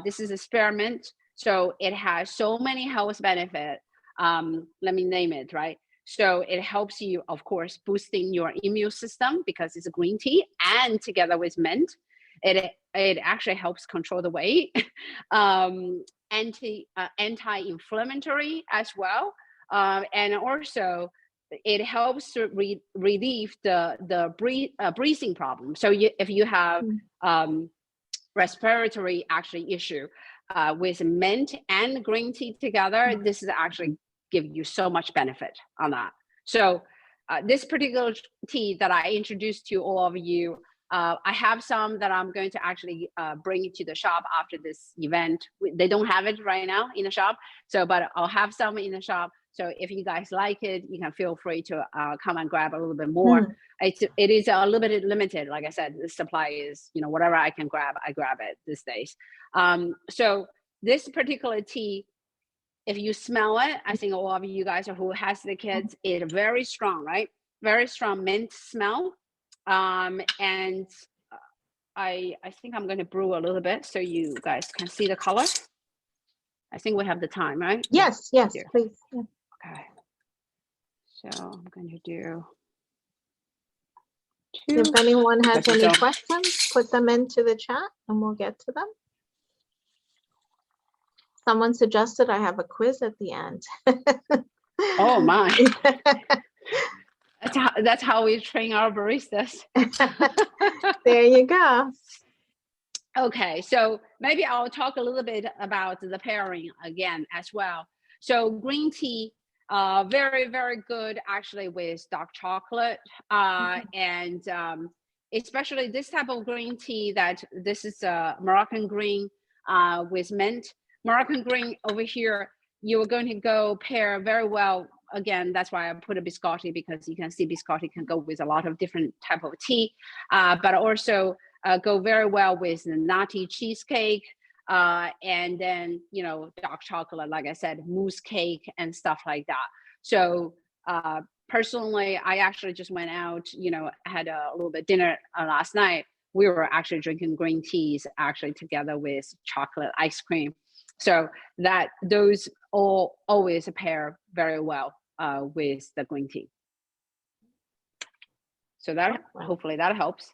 This is a spearmint, so it has so many health benefits. Let me name it, right? So it helps you, of course, boosting your immune system because it's a green tea, and together with mint, it actually helps control the weight, anti-inflammatory as well, and also it helps to relieve the breathing problem. So if you have respiratory actually issue, with mint and green tea together, this is actually give you so much benefit on that. So this particular tea that I introduced to all of you, I have some that I'm going to actually bring to the shop after this event. They don't have it right now in the shop, but I'll have some in the shop. So if you guys like it, you can feel free to come and grab a little bit more. It is a little bit limited. Like I said, the supply is, whatever I can grab, I grab it these days. So this particular tea, if you smell it, I think all of you guys who has the kids, it's very strong, right? Very strong mint smell. And I think I'm going to brew a little bit so you guys can see the color. I think we have the time, right? Yes, yes, please. Yeah. Okay. So I'm going to do If anyone has any questions, put them into the chat and we'll get to them. Someone suggested I have a quiz at the end. Oh my. That's how we train our baristas. There you go. Okay, so maybe I'll talk a little bit about the pairing again as well. So green tea, Very, very good actually with dark chocolate. And especially this type of green tea that this is Moroccan green with mint. Moroccan green over here, you're going to go pair very well. Again, that's why I put a biscotti, because you can see biscotti can go with a lot of different type of tea, but also go very well with the nutty cheesecake. And then, you know, dark chocolate, like I said, mousse cake and stuff like that. So personally, I actually just went out, you know, had a little bit dinner last night. We were actually drinking green teas actually together with chocolate ice cream. So that those all always pair very well with the green tea. So that hopefully that helps.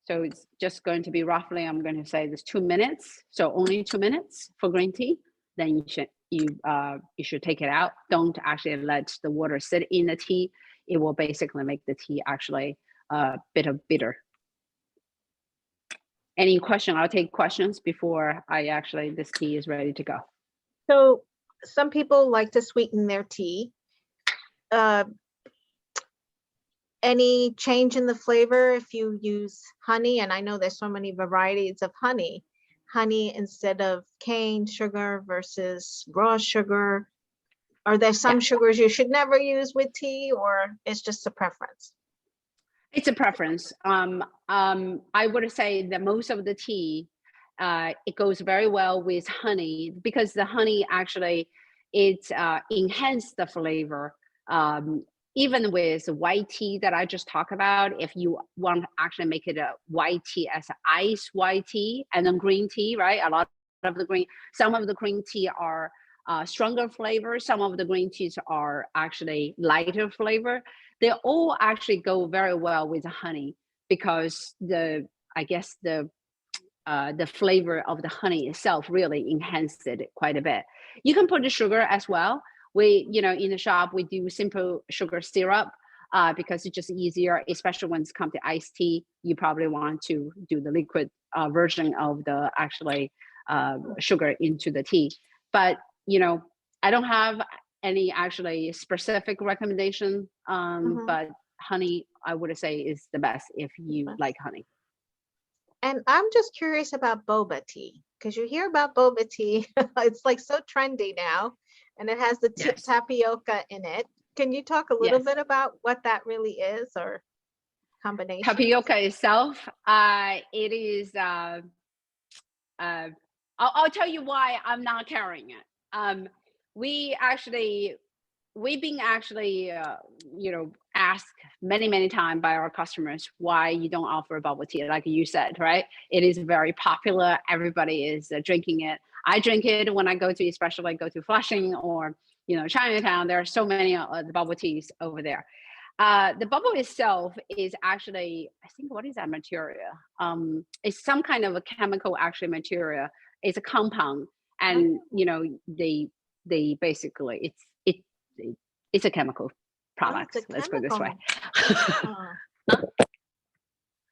So it's just going to be roughly, I'm going to say this 2 minutes. So only 2 minutes for green tea. Then you should take it out. Don't actually let the water sit in the tea. It will basically make the tea actually a bit of bitter. Any question? I'll take questions before this tea is ready to go. So some people like to sweeten their tea. Any change in the flavor if you use honey? And I know there's so many varieties of honey instead of cane sugar versus raw sugar. Are there some sugars you should never use with tea, or it's just a preference? It's a preference. I would say that most of the tea, it goes very well with honey, because the honey actually, it enhances the flavor. Even with white tea that I just talked about, if you want to actually make it a white tea as ice white tea, and then green tea, right? Some of the green tea are stronger flavor. Some of the green teas are actually lighter flavor. They all actually go very well with honey, because the flavor of the honey itself really enhanced it quite a bit. You can put the sugar as well. We, you know, in the shop, we do simple sugar syrup because it's just easier, especially when it's come to iced tea. You probably want to do the liquid version of the sugar into the tea. But, you know, I don't have any actually specific recommendation, but honey, I would say, is the best if you like honey. And I'm just curious about boba tea, because you hear about boba tea. It's like so trendy now, and it has the tapioca in it. Can you talk a little bit about what that really is, or combination? Tapioca itself, it is, I'll tell you why I'm not carrying it. We've been asked many times by our customers why you don't offer bubble tea, like you said, right? It is very popular. Everybody is drinking it. I drink it when I go to Flushing or, you know, Chinatown. There are so many the bubble teas over there. The bubble itself is actually, I think, what is that material? It's some kind of a chemical material. It's a compound, and you know, they basically it's a chemical product. Let's put it this way.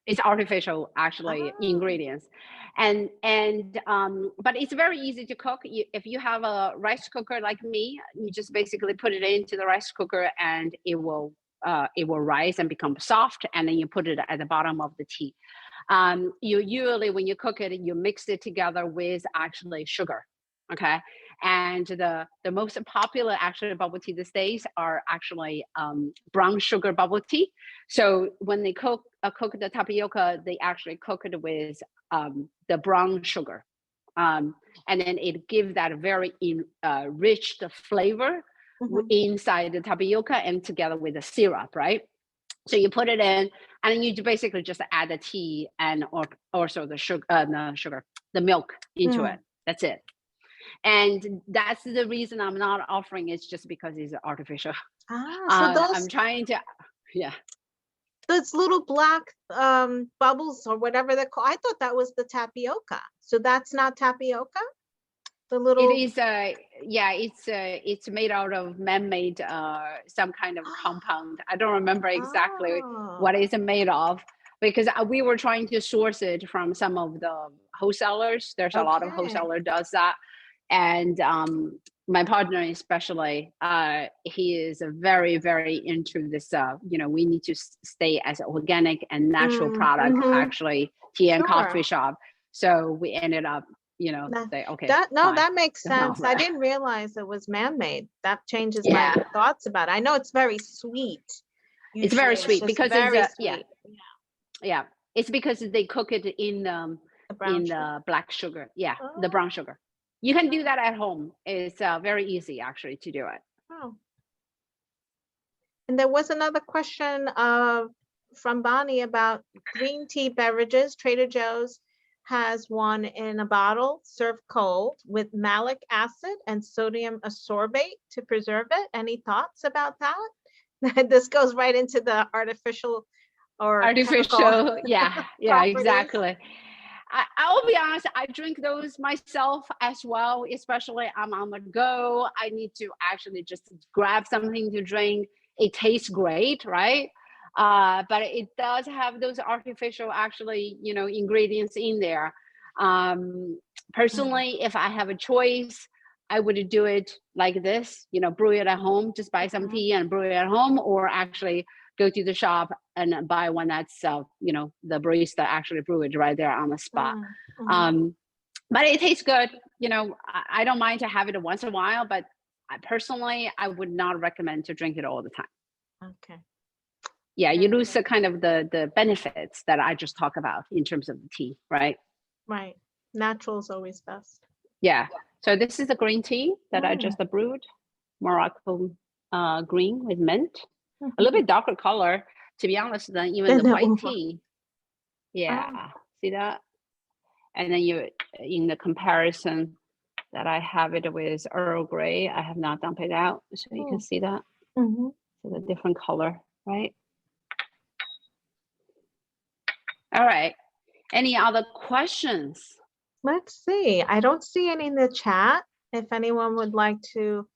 It's artificial ingredients, and but it's very easy to cook. If you have a rice cooker like me, you just basically put it into the rice cooker, and it will rise and become soft, and then you put it at the bottom of the tea. You usually, when you cook it, you mix it together with actually sugar. Okay. And the most popular bubble tea these days are actually brown sugar bubble tea. So when they cook the tapioca, they actually cook it with the brown sugar, and then it gives that very rich flavor inside the tapioca and together with the syrup, right? So you put it in, and you basically just add the tea and also the milk into it. That's it. And that's the reason I'm not offering it, just because it's artificial. I'm trying to, those little black bubbles or whatever they're called, I thought that was the tapioca. So that's not tapioca? The little... It is, it's made out of man-made some kind of compound. I don't remember exactly what it's made of, because we were trying to source it from some of the wholesalers. There's a lot of wholesaler does that. And my partner especially, he is very, very into this, we need to stay as organic and natural product, actually, tea and coffee shop. So we ended up, say, okay, that makes sense. I didn't realize it was man-made. That changes my thoughts about it. I know it's very sweet. It's very sweet because it's sweet. Yeah. It's because they cook it in the black sugar. Yeah, the brown sugar. You can do that at home. It's very easy actually to do it. Oh. And there was another question from Bonnie about green tea beverages. Trader Joe's has one in a bottle served cold with malic acid and sodium ascorbate to preserve it. Any thoughts about that? This goes right into the artificial. Yeah, exactly. I'll be honest, I drink those myself as well, especially I'm on the go. I need to actually just grab something to drink. It tastes great, right? But it does have those artificial actually, ingredients in there. Personally, if I have a choice, I would do it like this, brew it at home, just buy some tea and brew it at home, or actually go to the shop and buy one that's, the barista actually brew it right there on the spot. But it tastes good. I don't mind to have it once in a while, but personally, I would not recommend to drink it all the time. Okay. Yeah, you lose the kind of the benefits that I just talked about in terms of the tea, right? Right. Natural is always best. Yeah. So this is the green tea that I just brewed, Moroccan green with mint. A little bit darker color, to be honest, than even the white tea. Yeah, see that? And then in the comparison that I have it with Earl Grey, I have not dumped it out, so you can see that. So the different color, right? All right. Any other questions? Let's see. I don't see any in the chat. If anyone would like to,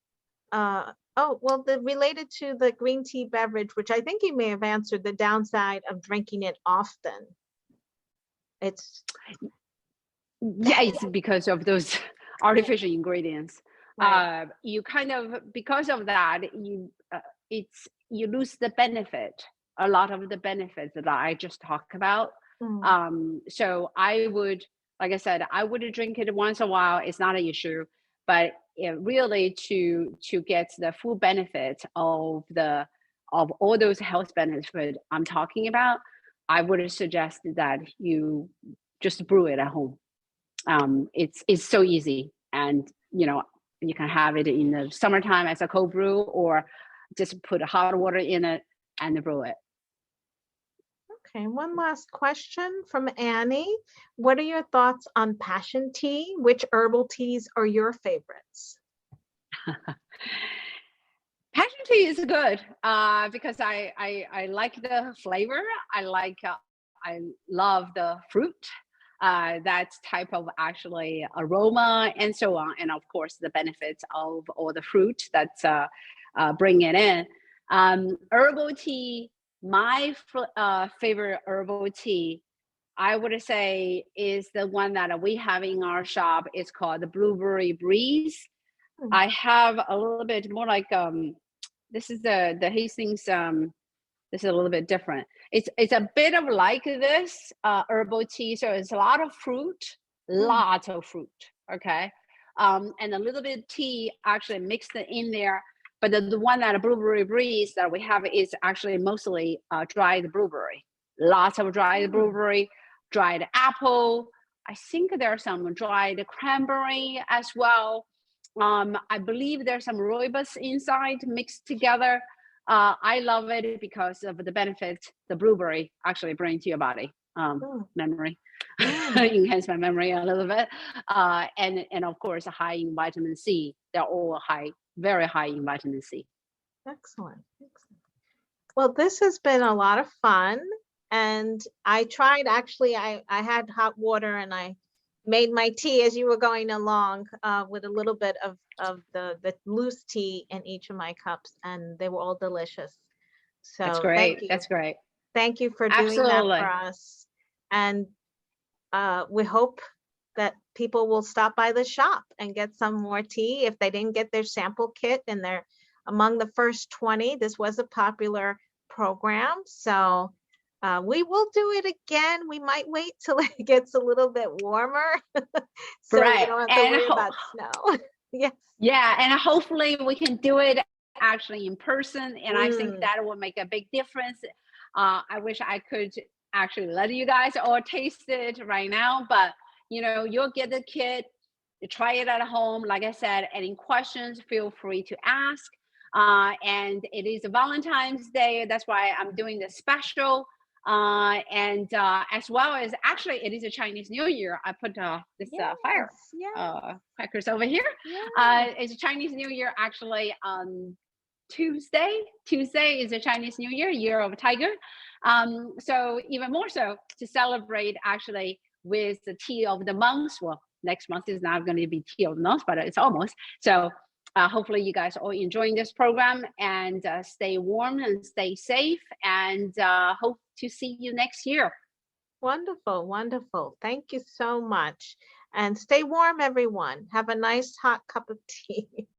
related to the green tea beverage, which I think you may have answered, the downside of drinking it often. It's because of those artificial ingredients. Right. You kind of, because of that, you lose the benefit, a lot of the benefits that I just talked about. So I would, like I said, I would drink it once in a while. It's not an issue, but really to get the full benefit of all those health benefits I'm talking about, I would suggest that you just brew it at home. It's so easy, and you can have it in the summertime as a cold brew, or just put hot water in it and brew it. Okay, one last question from Annie. What are your thoughts on passion tea? Which herbal teas are your favorites? Passion tea is good because I like the flavor. I love the fruit. That type of actually aroma and so on, and of course the benefits of all the fruit that's bring it in. Herbal tea, my favorite herbal tea, I would say, is the one that we have in our shop. It's called the Blueberry Breeze. I have a little bit more like this is the Hastings. This is a little bit different. It's a bit of like this herbal tea. So it's a lot of fruit, okay? And a little bit of tea actually mixed in there. But the one that Blueberry Breeze that we have is actually mostly dried blueberry. Lots of dried blueberry, dried apple. I think there's some dried cranberry as well. I believe there's some rooibos inside mixed together. I love it because of the benefits the blueberry actually brings to your body. Memory, enhance my memory a little bit. And of course, high in vitamin C. They're all very high in vitamin C. Excellent. Well, this has been a lot of fun. And I tried, actually, I had hot water and I made my tea as you were going along with a little bit of the loose tea in each of my cups, and they were all delicious. So that's great. Thank you. That's great. Thank you for doing that for us. And we hope that people will stop by the shop and get some more tea if they didn't get their sample kit and they're among the first 20. This was a popular program, so we will do it again. We might wait till it gets a little bit warmer so we Right. don't have to worry about snow. Yes. Yeah, and hopefully we can do it actually in person, and I think Mm. that will make a big difference. I wish I could actually let you guys all taste it right now, but you'll get the kit, you try it at home. Like I said, any questions, feel free to ask. And it is Valentine's Day, that's why I'm doing the special. And as well as actually, it is a Chinese New Year. I put this fire Yes. crackers over here. Yeah. It's a Chinese New Year actually on Tuesday. Tuesday is a Chinese New Year, Year of Tiger. So even more so to celebrate actually with the tea of the month. Well, next month is not going to be tea of the month, but it's almost. So hopefully you guys are enjoying this program, and stay warm and stay safe, and hope to see you next year. Wonderful, wonderful. Thank you so much. And stay warm, everyone. Have a nice hot cup of tea.